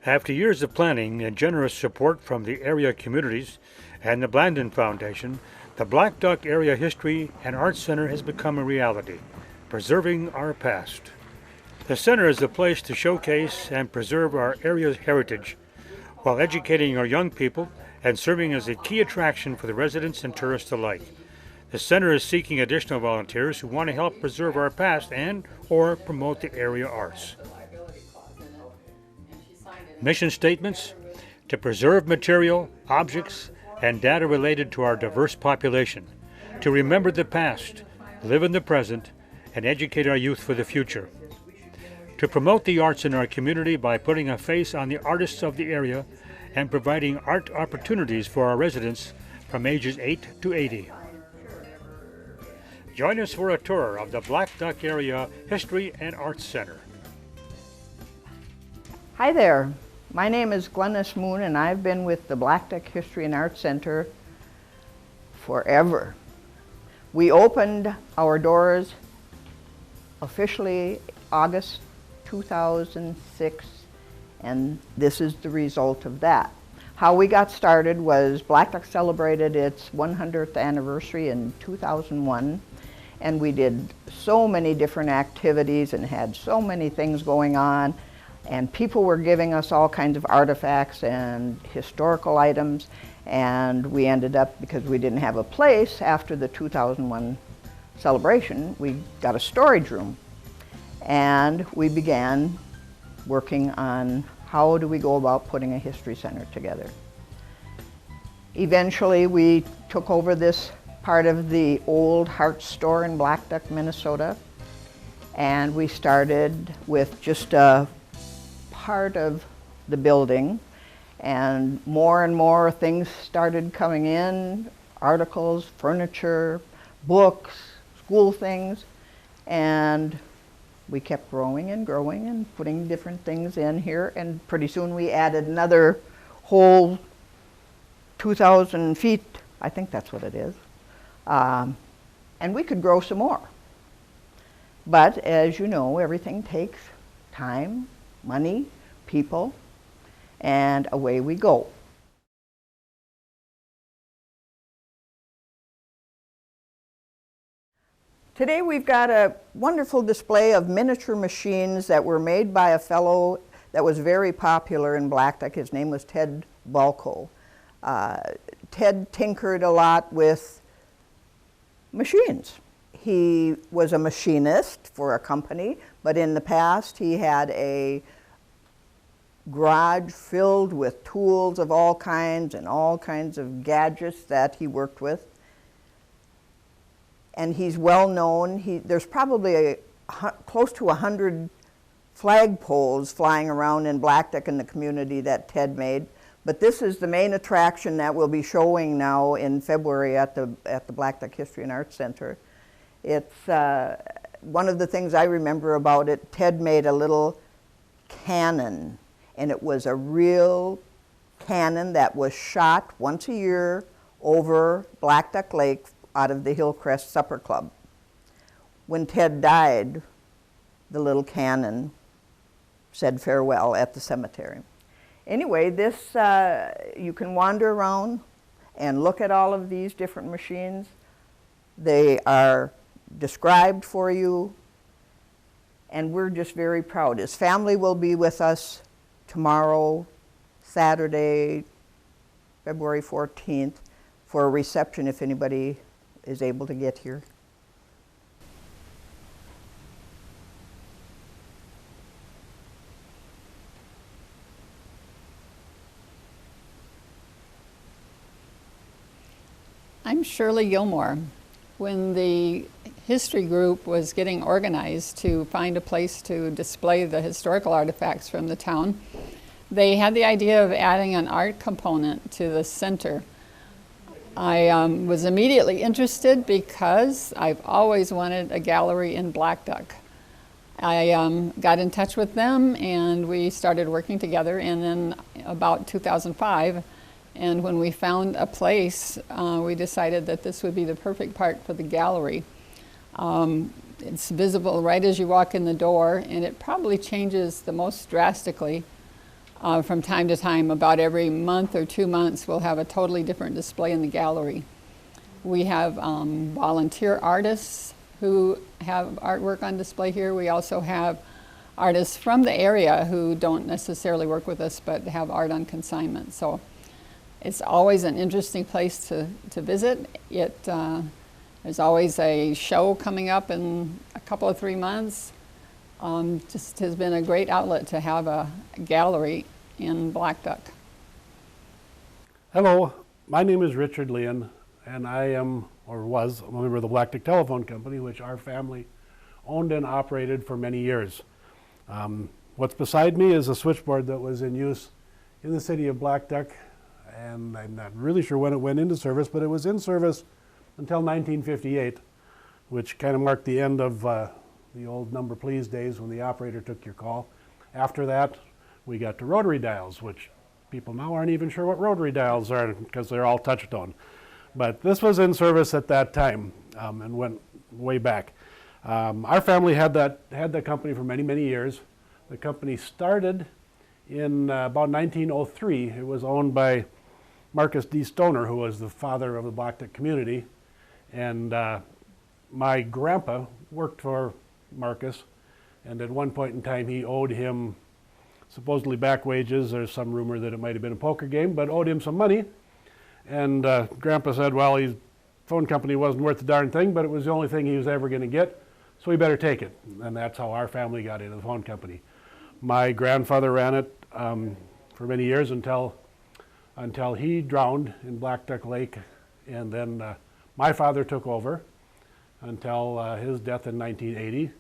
After years of planning and generous support from the area communities and the Blandon Foundation, the Blackduck Area History and Arts Center has become a reality, preserving our past. The center is a place to showcase and preserve our area's heritage while educating our young people and serving as a key attraction for the residents and tourists alike. The center is seeking additional volunteers who want to help preserve our past and or promote the area arts. Mission statements: to preserve material, objects, and data related to our diverse population, to remember the past, live in the present, and educate our youth for the future. To promote the arts in our community by putting a face on the artists of the area and providing art opportunities for our residents from ages 8 to 80. Join us for a tour of the Blackduck Area History and Arts Center. Hi there, my name is Glennis Moon and I've been with the Blackduck History and Arts Center forever. We opened our doors officially August 2006, and this is the result of that. How we got started was Blackduck celebrated its 100th anniversary in 2001, and we did so many different activities and had so many things going on, and people were giving us all kinds of artifacts and historical items, and we ended up, because we didn't have a place after the 2001 celebration, we got a storage room. And we began working on how do we go about putting a history center together. Eventually we took over this part of the old Hart store in Blackduck, Minnesota, and we started with just a part of the building, and more things started coming in, articles, furniture, books, school things, and we kept growing and putting different things in here, and pretty soon we added another whole 2,000 feet, I think that's what it is, and we could grow some more. But as you know, everything takes time, money, people, and away we go. Today we've got a wonderful display of miniature machines that were made by a fellow that was very popular in Blackduck. His name was Ted Balco. Ted tinkered a lot with machines. He was a machinist for a company, but in the past he had a garage filled with tools of all kinds and all kinds of gadgets that he worked with. And he's well known. There's probably close to 100 flagpoles flying around in Blackduck in the community that Ted made. But this is the main attraction that we'll be showing now in February at the Blackduck History and Arts Center. It's one of the things I remember about it. Ted made a little cannon, and it was a real cannon that was shot once a year over Blackduck Lake out of the Hillcrest Supper Club. When Ted died, the little cannon said farewell at the cemetery. Anyway, this, you can wander around and look at all of these different machines. They are described for you, and we're just very proud. His family will be with us tomorrow, Saturday, February 14th, for a reception if anybody is able to get here. I'm Shirley Gilmore. When the history group was getting organized to find a place to display the historical artifacts from the town, they had the idea of adding an art component to the center. I was immediately interested because I've always wanted a gallery in Blackduck. I got in touch with them and we started working together, and then about 2005, and when we found a place, we decided that this would be the perfect part for the gallery. It's visible right as you walk in the door, and it probably changes the most drastically from time to time. About every month or 2 months, we'll have a totally different display in the gallery. We have volunteer artists who have artwork on display here. We also have artists from the area who don't necessarily work with us but have art on consignment. So it's always an interesting place to visit. There's always a show coming up in a couple of 3 months. Just has been a great outlet to have a gallery in Blackduck. Hello, my name is Richard Leon, and I am, or was, a member of the Blackduck Telephone Company, which our family owned and operated for many years. What's beside me is a switchboard that was in use in the city of Blackduck, and I'm not really sure when it went into service, but it was in service until 1958, which kind of marked the end of the old number please days when the operator took your call. After that, we got to rotary dials, which people now aren't even sure what rotary dials are because they're all touch tone. But this was in service at that time and went way back. Our family had that company for many, many years. The company started in about 1903. It was owned by Marcus D. Stoner, who was the father of the Blackduck community. And my grandpa worked for Marcus, and at one point in time he owed him supposedly back wages. There's some rumor that it might have been a poker game, but owed him some money. And Grandpa said, well, his phone company wasn't worth a darn thing, but it was the only thing he was ever going to get, so he better take it. And that's how our family got into the phone company. My grandfather ran it for many years until he drowned in Blackduck Lake, and then my father took over until his death in 1980,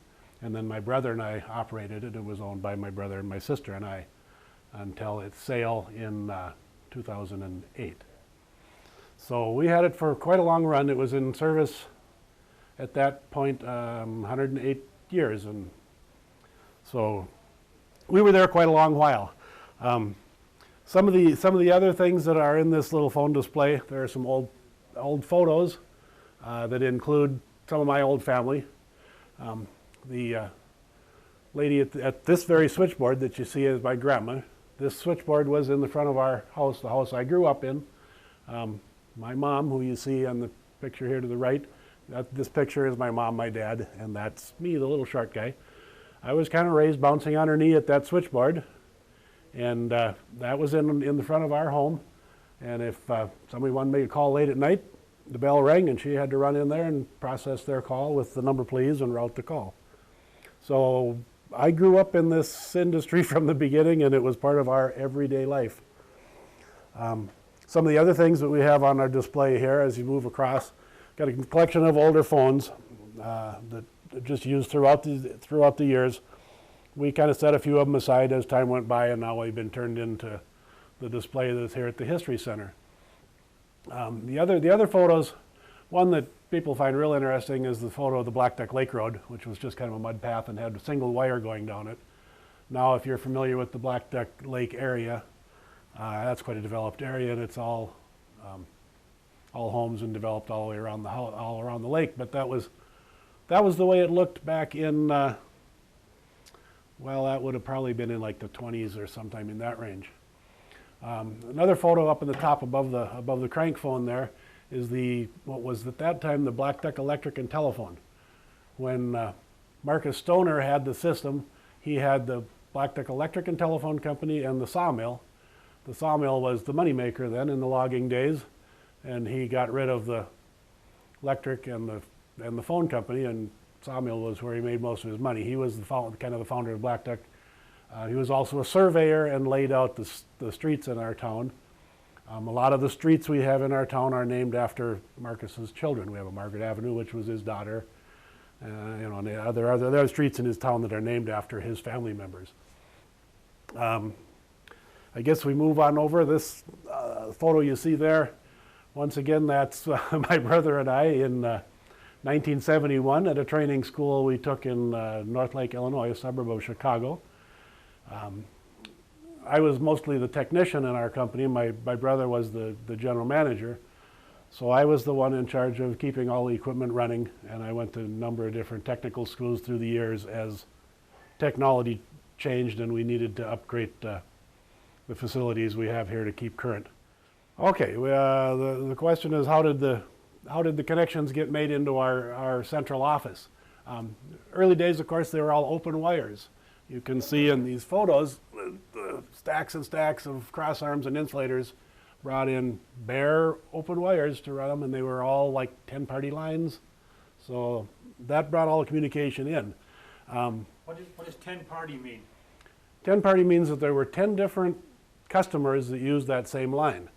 and then my brother and I operated it. It was owned by my brother and my sister and I until its sale in 2008. So we had it for quite a long run. It was in service at that point 108 years, and so we were there quite a long while. Some of the other things that are in this little phone display, there are some old photos that include some of my old family. The lady at this very switchboard that you see is my grandma. This switchboard was in the front of our house, the house I grew up in. My mom, who you see on the picture here to the right, this picture is my mom, my dad, and that's me, the little short guy. I was kind of raised bouncing on her knee at that switchboard, and that was in the front of our home. And if somebody wanted to make a call late at night, the bell rang and she had to run in there and process their call with the number please and route the call. So I grew up in this industry from the beginning, and it was part of our everyday life. Some of the other things that we have on our display here as you move across, got a collection of older phones that are just used throughout the years. We kind of set a few of them aside as time went by, and now they've been turned into the display that's here at the History Center. The other photos, one that people find real interesting is the photo of the Blackduck Lake Road, which was just kind of a mud path and had a single wire going down it. Now, if you're familiar with the Blackduck Lake area, that's quite a developed area, and it's all homes and developed all the way around all around the lake. But that was the way it looked back in. Well, that would have probably been in like the 20s or sometime in that range. Another photo up in the top above the crank phone there is what was at that time the Blackduck Electric and Telephone. When Marcus Stoner had the system, he had the Blackduck Electric and Telephone Company and the sawmill. The sawmill was the moneymaker then in the logging days, and he got rid of the electric and the phone company, and sawmill was where he made most of his money. He was kind of the founder of Blackduck. He was also a surveyor and laid out the streets in our town. A lot of the streets we have in our town are named after Marcus's children. We have a Margaret Avenue, which was his daughter. And there are streets in his town that are named after his family members. I guess we move on over. This photo you see there, once again, that's my brother and I in 1971 at a training school we took in North Lake, Illinois, a suburb of Chicago. I was mostly the technician in our company. My brother was the general manager. So I was the one in charge of keeping all the equipment running, and I went to a number of different technical schools through the years as technology changed and we needed to upgrade the facilities we have here to keep current. Okay, the question is how did the connections get made into our central office? Early days, of course, they were all open wires. You can see in these photos the stacks and stacks of cross arms and insulators brought in bare open wires to run them, and they were all like 10-party lines. So that brought all the communication in. What does 10-party mean? 10-party means that there were 10 different customers that used that same line.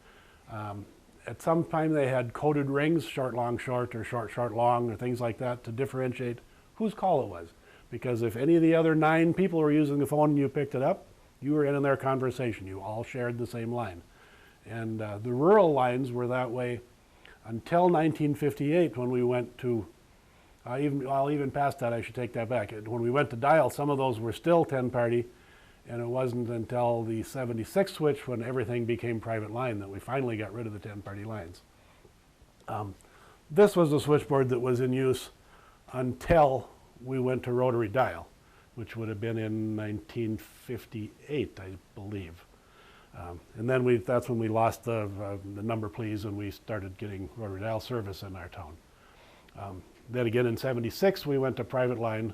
At some time they had coded rings, short, long, short, or short, short, long, or things like that to differentiate whose call it was. Because if any of the other 9 people were using the phone and you picked it up, you were in their conversation. You all shared the same line. And the rural lines were that way until 1958 when we went to, even past that, I should take that back. When we went to dial, some of those were still 10-party, and it wasn't until the 76 switch when everything became private line that we finally got rid of the 10-party lines. This was the switchboard that was in use until we went to rotary dial, which would have been in 1958, I believe. And then that's when we lost the number please and we started getting rotary dial service in our town. Then again in 76 we went to private line.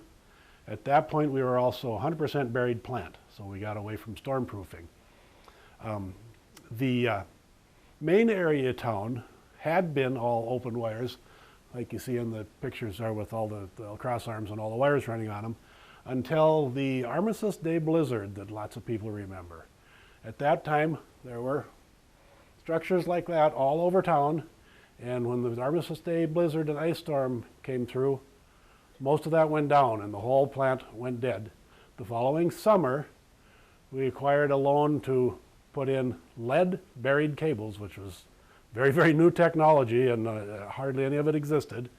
At that point we were also 100% buried plant, so we got away from stormproofing. The main area town had been all open wires, like you see in the pictures there with all the cross arms and all the wires running on them, until the Armistice Day blizzard that lots of people remember. At that time, there were structures like that all over town, and when the Armistice Day blizzard and ice storm came through, most of that went down and the whole plant went dead. The following summer, we acquired a loan to put in lead buried cables, which was very, very new technology and hardly any of it existed.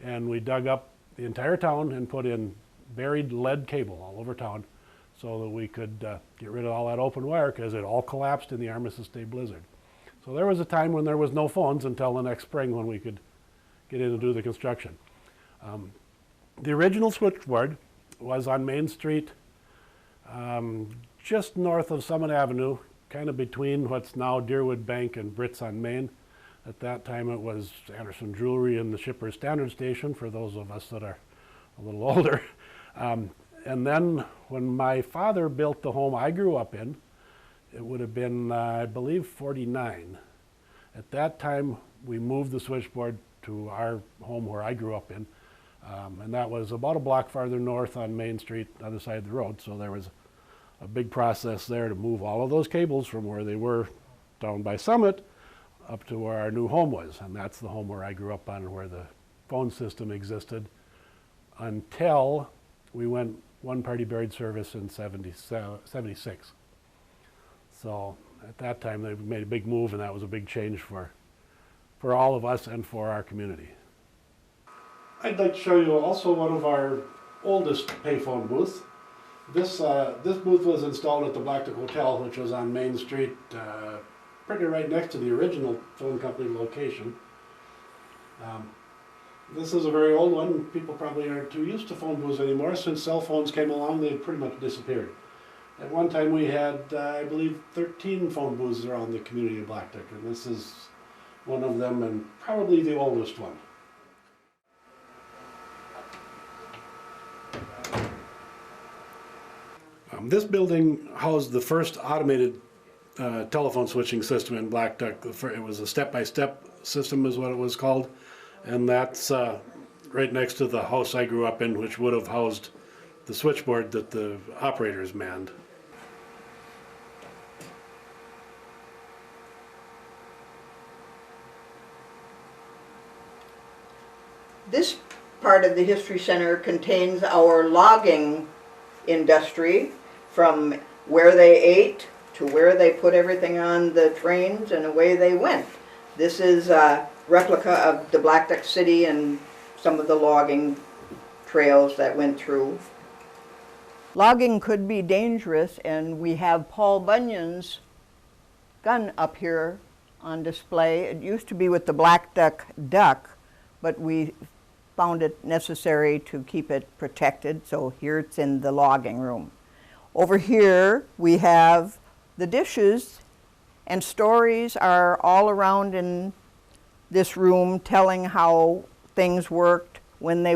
And we dug up the entire town and put in buried lead cable all over town so that we could get rid of all that open wire because it all collapsed in the Armistice Day blizzard. So there was a time when there was no phones until the next spring when we could get in and do the construction. The original switchboard was on Main Street, just north of Summit Avenue, kind of between what's now Deerwood Bank and Brits on Main. At that time it was Anderson Jewelry and the Shippers Standard Station for those of us that are a little older. And then when my father built the home I grew up in, it would have been, I believe, 49. At that time, we moved the switchboard to our home where I grew up in, and that was about a block farther north on Main Street, other side of the road, so there was a big process there to move all of those cables from where they were down by Summit up to where our new home was, and that's the home where I grew up on, where the phone system existed until we went one-party buried service in 76. So at that time they made a big move, and that was a big change for all of us and for our community. I'd like to show you also one of our oldest payphone booths. This booth was installed at the Blackduck Hotel, which was on Main Street, pretty right next to the original phone company location. This is a very old one. People probably aren't too used to phone booths anymore. Since cell phones came along, they pretty much disappeared. At one time we had, I believe, 13 phone booths around the community of Blackduck, and this is one of them and probably the oldest one. This building housed the first automated telephone switching system in Blackduck. It was a step-by-step system is what it was called, and that's right next to the house I grew up in, which would have housed the switchboard that the operators manned. This part of the History Center contains our logging industry, from where they ate to where they put everything on the trains and away they went. This is a replica of the Blackduck City and some of the logging trails that went through. Logging could be dangerous, and we have Paul Bunyan's gun up here on display. It used to be with the Blackduck duck, but we found it necessary to keep it protected, so here it's in the logging room. Over here we have The dishes and stories are all around in this room, telling how things worked, when they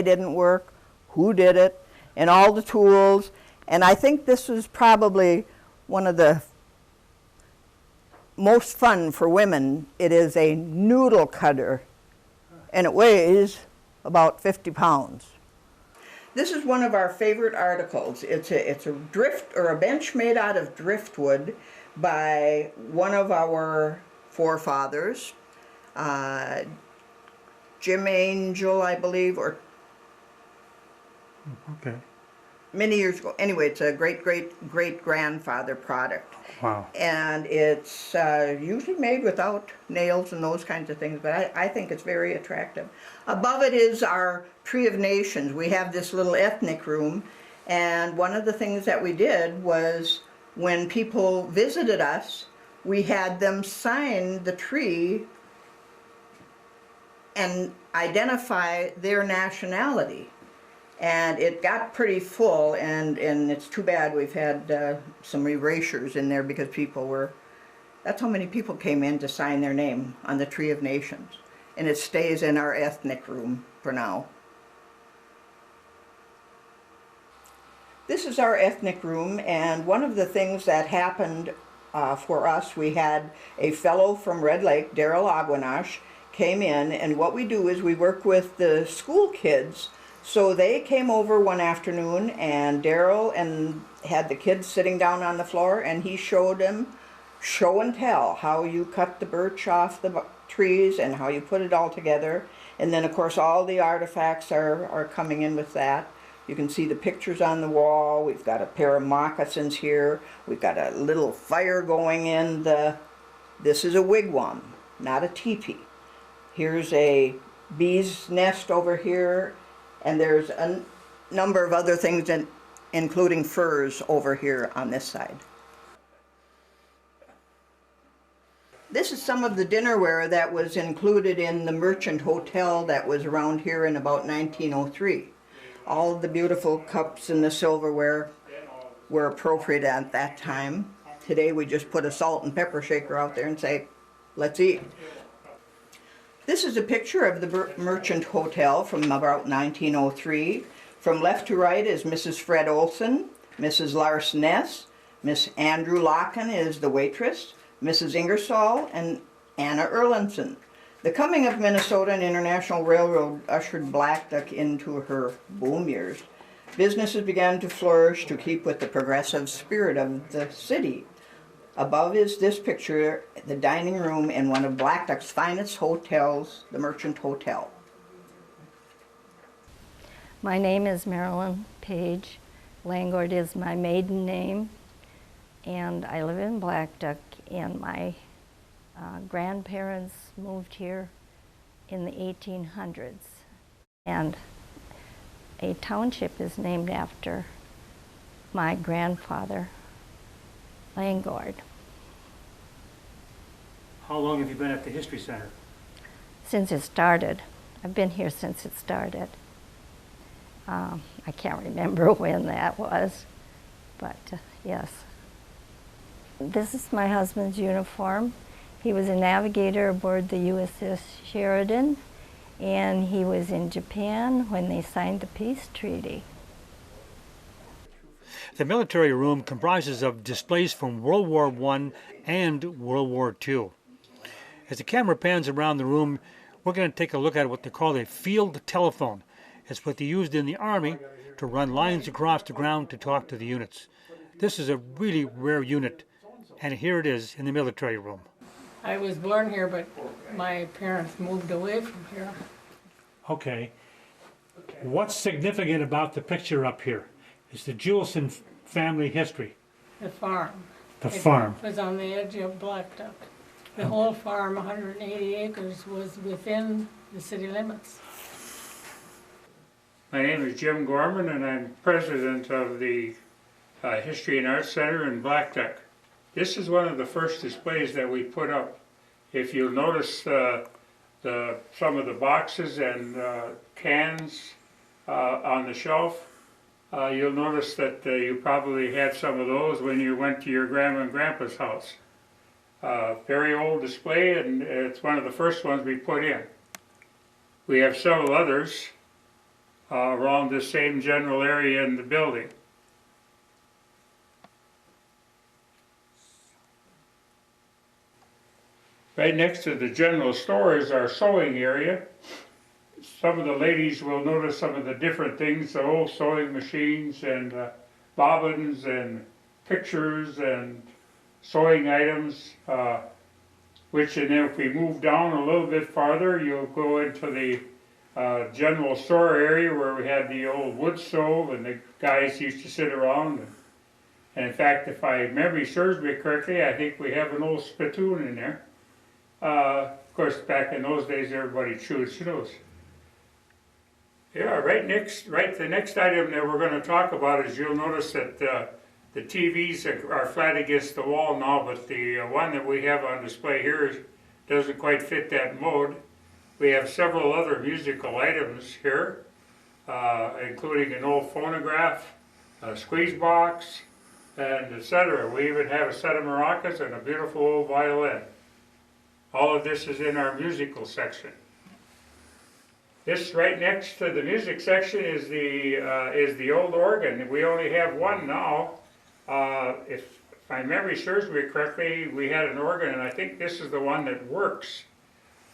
didn't work, who did it, and all the tools. And I think this is probably one of the most fun for women. It is a noodle cutter, and it weighs about 50 pounds. This is one of our favorite articles. It's a bench made out of driftwood by one of our forefathers, Jim Angel, I believe, or Okay. many years ago. Anyway, it's a great-great-great-grandfather product. Wow. And it's usually made without nails and those kinds of things, but I think it's very attractive. Above it is our Tree of Nations. We have this little ethnic room, and one of the things that we did was when people visited us, we had them sign the tree and identify their nationality. And it got pretty full, and it's too bad we've had some erasures in there because that's how many people came in to sign their name on the Tree of Nations. And it stays in our ethnic room for now. This is our ethnic room, and one of the things that happened for us, we had a fellow from Red Lake, Daryl Aguanash, came in, and what we do is we work with the school kids. So they came over one afternoon, and Daryl had the kids sitting down on the floor, and he showed them show and tell how you cut the birch off the trees and how you put it all together. And then of course all the artifacts are coming in with that. You can see the pictures on the wall. We've got a pair of moccasins here. We've got a little fire going in this is a wigwam, not a teepee. Here's a bee's nest over here. And there's a number of other things, including furs over here on this side. This is some of the dinnerware that was included in the merchant hotel that was around here in about 1903. All of the beautiful cups and the silverware were appropriate at that time. Today we just put a salt and pepper shaker out there and say, let's eat. This is a picture of the Merchant Hotel from about 1903. From left to right is Mrs. Fred Olson, Mrs. Lars Ness, Miss Andrew Locken is the waitress, Mrs. Ingersoll, and Anna Erlandson. The coming of Minnesota and International Railroad ushered Blackduck into her boom years. Businesses began to flourish to keep with the progressive spirit of the city. Above is this picture, the dining room in one of Blackduck's finest hotels, the Merchant Hotel. My name is Marilyn Page. Langford is my maiden name, and I live in Blackduck, and my grandparents moved here in the 1800s. And a township is named after my grandfather, Langford. How long have you been at the History Center? Since it started. I've been here since it started. I can't remember when that was, but yes. This is my husband's uniform. He was a navigator aboard the USS Sheridan, and he was in Japan when they signed the peace treaty. The military room comprises of displays from World War I and World War II. As the camera pans around the room, we're going to take a look at what they call a field telephone. It's what they used in the Army to run lines across the ground to talk to the units. This is a really rare unit, and here it is in the military room. I was born here, but my parents moved away from here. Okay. What's significant about the picture up here? It's the Jewelson family history. The farm. The farm. It was on the edge of Blackduck. The whole farm, 180 acres, was within the city limits. My name is Jim Gorman, and I'm president of the History and Arts Center in Blackduck. This is one of the first displays that we put up. If you'll notice some of the boxes and cans on the shelf, You'll notice that you probably had some of those when you went to your grandma and grandpa's house. Very old display, and it's one of the first ones we put in. We have several others around the same general area in the building. Right next to the general store is our sewing area. Some of the ladies will notice some of the different things, the old sewing machines and bobbins and pictures and sewing items, which, and then if we move down a little bit farther, you'll go into the general store area where we had the old wood stove and the guys used to sit around. And in fact, if my memory serves me correctly, I think we have an old spittoon in there. Of course, back in those days, everybody chewed snooze. Yeah, the next item that we're going to talk about is you'll notice that the TVs are flat against the wall now, but the one that we have on display here doesn't quite fit that mode. We have several other musical items here, including an old phonograph, a squeeze box, and etc. We even have a set of maracas and a beautiful old violin. All of this is in our musical section. This right next to the music section is the old organ. We only have one now. If my memory serves me correctly, we had an organ, and I think this is the one that works.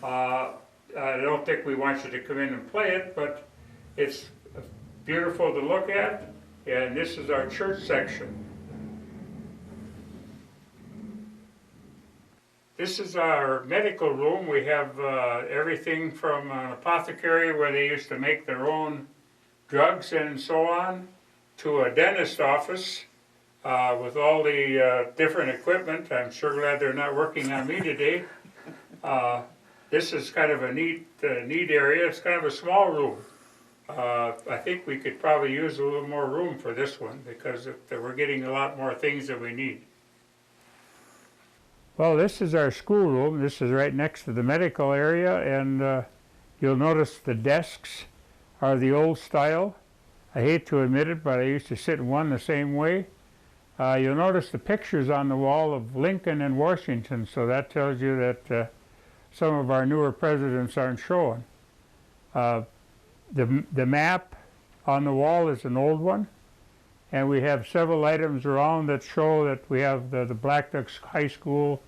I don't think we want you to come in and play it, but it's beautiful to look at, and this is our church section. This is our medical room. We have everything from an apothecary where they used to make their own drugs and so on, to a dentist office with all the different equipment. I'm sure glad they're not working on me today. This is kind of a neat area. It's kind of a small room. I think we could probably use a little more room for this one because we're getting a lot more things that we need. Well, this is our schoolroom. This is right next to the medical area, and you'll notice the desks are the old style. I hate to admit it, but I used to sit in one the same way. You'll notice the pictures on the wall of Lincoln and Washington, so that tells you that some of our newer presidents aren't showing. The map on the wall is an old one, and we have several items around that show that we have the Blackduck High School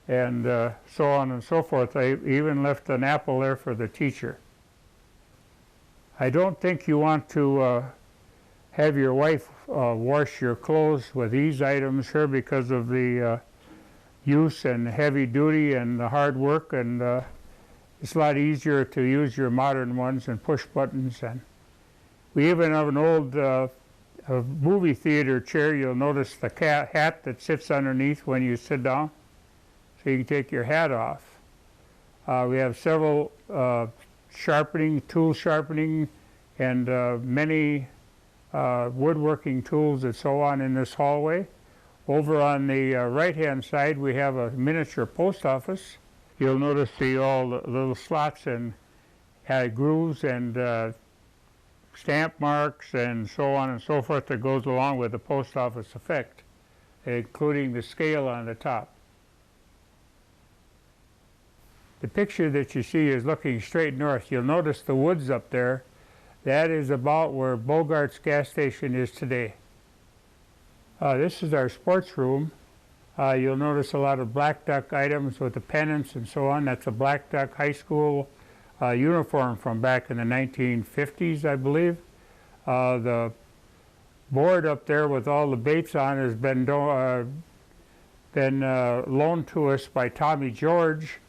and so on and so forth. I even left an apple there for the teacher. I don't think you want to have your wife wash your clothes with these items here because of the use and heavy duty and the hard work, and it's a lot easier to use your modern ones and push buttons. And we even have an old movie theater chair. You'll notice the hat that sits underneath when you sit down, so you can take your hat off. We have several tool sharpening, and many woodworking tools and so on in this hallway. Over on the right-hand side, we have a miniature post office. You'll notice all the little slots and grooves and stamp marks and so on and so forth that goes along with the post office effect, including the scale on the top. The picture that you see is looking straight north. You'll notice the woods up there. That is about where Bogart's gas station is today. This is our sports room. You'll notice a lot of Blackduck items with the pennants and so on. That's a Blackduck High School uniform from back in the 1950s, I believe. The board up there with all the baits on has been loaned to us by Tommy George.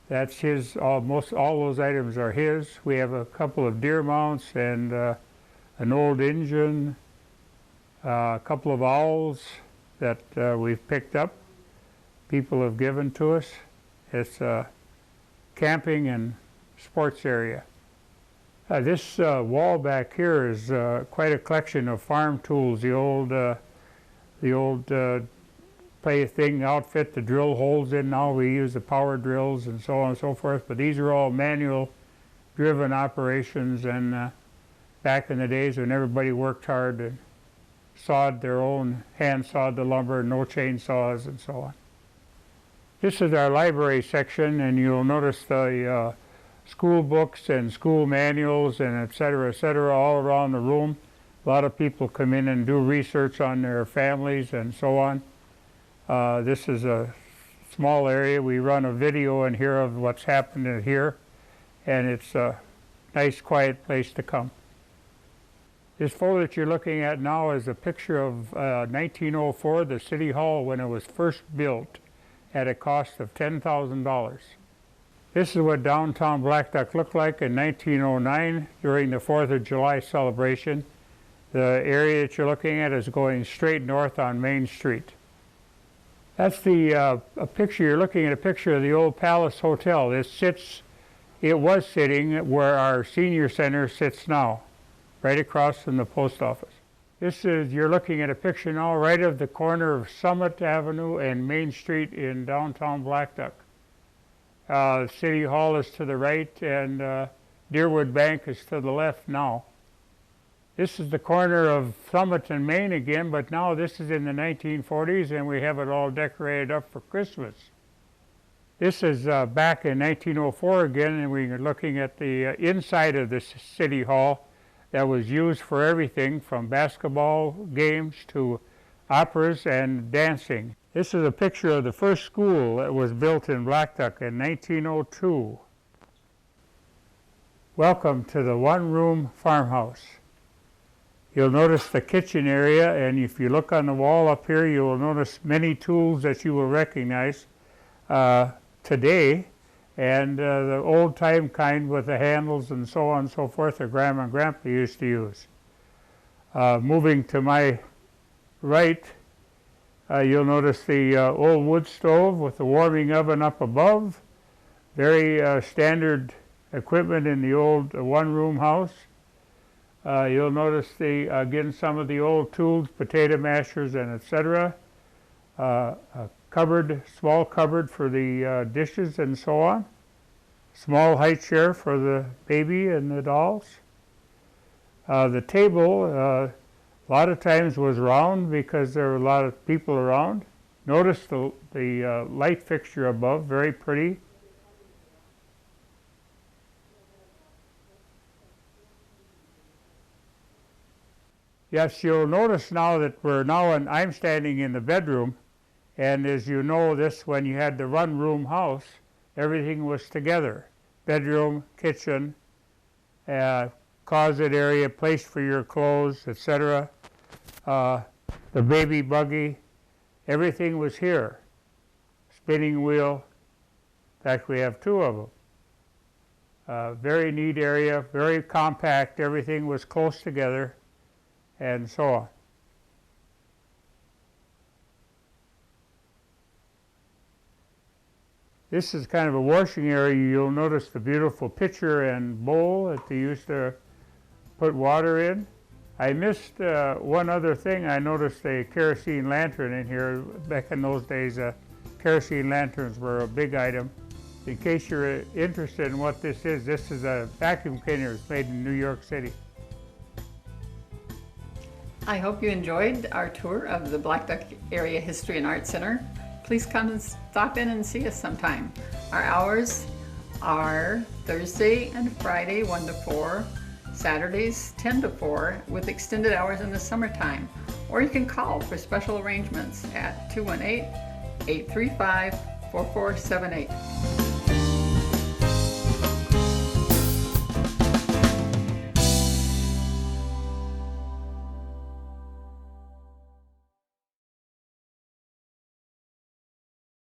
That's his. Almost all those items are his. We have a couple of deer mounts and an old engine, a couple of owls that we've picked up. People have given to us. It's a camping and sports area. This wall back here is quite a collection of farm tools. The old thing outfit to drill holes in. Now we use the power drills and so on and so forth. But these are all manual driven operations, and back in the days when everybody worked hard and sawed their own, hand-sawed the lumber, no chainsaws and so on. This is our library section, and you'll notice the school books and school manuals and et cetera, all around the room. A lot of people come in and do research on their families and so on. This is a small area. We run a video in here of what's happening here, and it's a nice, quiet place to come. This photo that you're looking at now is a picture of 1904, the City Hall, when it was first built at a cost of $10,000. This is what downtown Blackduck looked like in 1909 during the 4th of July celebration. The area that you're looking at is going straight north on Main Street. That's a picture, you're looking at a picture of the old Palace Hotel. It was sitting where our senior center sits now, right across from the post office. You're looking at a picture now right of the corner of Summit Avenue and Main Street in downtown Blackduck. City Hall is to the right, and Deerwood Bank is to the left now. This is the corner of Summit and Main again, but now this is in the 1940s, and we have it all decorated up for Christmas. This is back in 1904 again, and we're looking at the inside of the City Hall that was used for everything from basketball games to operas and dancing. This is a picture of the first school that was built in Blackduck in 1902. Welcome to the one-room farmhouse. You'll notice the kitchen area, and if you look on the wall up here, you will notice many tools that you will recognize today, and the old-time kind with the handles and so on and so forth that Grandma and Grandpa used to use. Moving to my right, you'll notice the old wood stove with the warming oven up above. Very standard equipment in the old one-room house. You'll notice again some of the old tools, potato mashers and etc. A cupboard, small cupboard for the dishes and so on. Small high chair for the baby and the dolls. The table, a lot of times was round because there were a lot of people around. Notice the light fixture above, very pretty. Yes, you'll notice now that I'm standing in the bedroom, and as you know, when you had the one-room house, everything was together. Bedroom, kitchen, closet area, place for your clothes, etc. The baby buggy, everything was here. Spinning wheel, in fact we have two of them. Very neat area, very compact, everything was close together, and so on. This is kind of a washing area. You'll notice the beautiful pitcher and bowl that they used to put water in. I missed one other thing. I noticed a kerosene lantern in here. Back in those days, kerosene lanterns were a big item. In case you're interested in what this is a vacuum cleaner. It's made in New York City. I hope you enjoyed our tour of the Blackduck Area History and Art Center. Please come and stop in and see us sometime. Our hours are Thursday and Friday 1 to 4, Saturdays 10 to 4 with extended hours in the summertime. Or you can call for special arrangements at 218-835-4478.